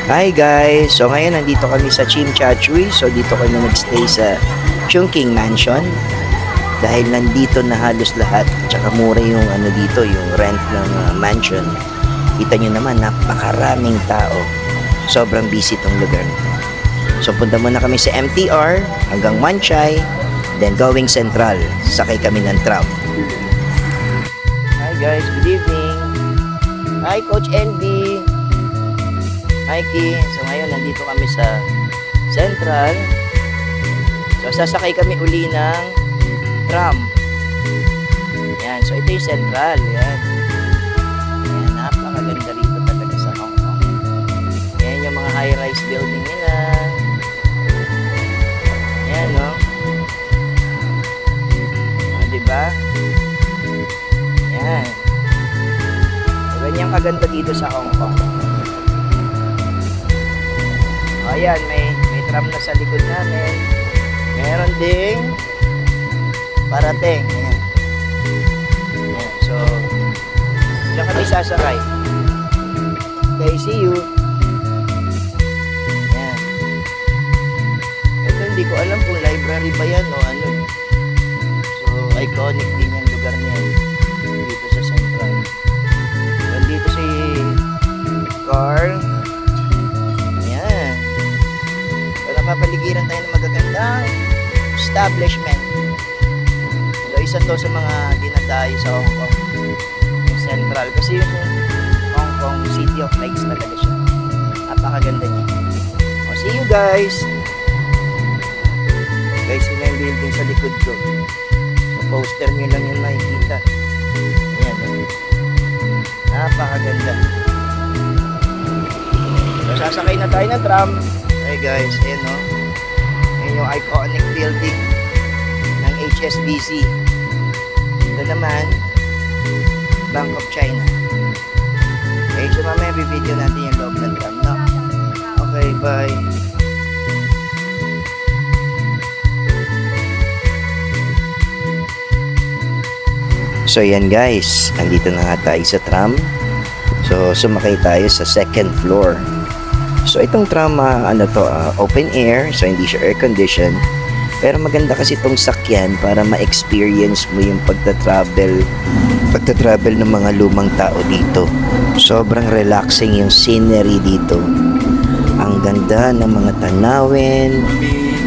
Hi guys! So ngayon nandito kami sa Chimchachoy. So dito kami nagstay sa Chungking Mansion. Dahil nandito na halos lahat. Tsaka mura yung ano dito, yung rent ng mansion. Kita nyo naman, napakaraming tao. Sobrang busy tong lugar nito. So punta muna kami sa MTR hanggang Wanchay. Then going Central. Sakay kami ng tram. Hi guys, good evening. Hi Coach NB. Mikey. So ngayon nandito kami sa Central. So sasakay kami uli ng tram. Yan. So ito yung Central. Yan. Yan. Napakaganda rito talaga sa Hong Kong. Yan yung mga high-rise building nila. Yan, no? O, diba? Yan. So ganyan kaganda dito sa Hong Kong. Ayan, may tram na sa likod namin. Meron ding parating. Ayan. Ayan. So, diyan kami sasakay. Okay, see you. Ayan. Ito, hindi ko alam kung library ba yan o ano. So, iconic din yung lugar niya. Dito sa Central. Nandito si Carl. Napapaligiran tayo ng magagandang establishment. So isa to sa mga dinadayo sa Hong Kong, yung Central, kasi yung Hong Kong City of Lights talaga siya. Napakaganda niya. O, see you guys. Guys, yun na yung building sa likod ko. Sa poster nyo lang yun makikita. Ayan, napakaganda. So sasakay na tayo ng tram. Hey guys, ayan o. Ayan yung iconic building ng HSBC. Ito naman, Bank of China. Okay, so mamaya bibideo natin yung loob ng tram, no? Okay, bye. So yan guys, andito na nga tayo sa tram. So sumakay tayo sa second floor. So itong tram, open air, so hindi siya air condition. Pero maganda kasi itong sakyan para ma-experience mo yung pagta-travel ng mga lumang tao dito. Sobrang relaxing yung scenery dito. Ang ganda ng mga tanawin,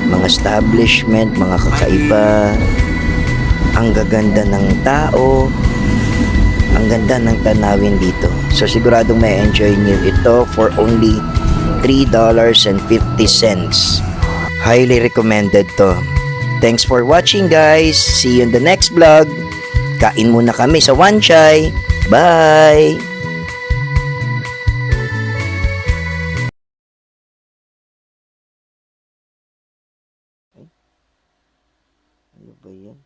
mga establishment, mga kakaiba. Ang gaganda ng tao. Ang ganda ng tanawin dito. So siguradong may enjoy niyo ito for only $3.50. Highly recommended to. Thanks for watching guys. See you in the next vlog. Kain muna kami sa Wanchay. Bye! Ano ba yan?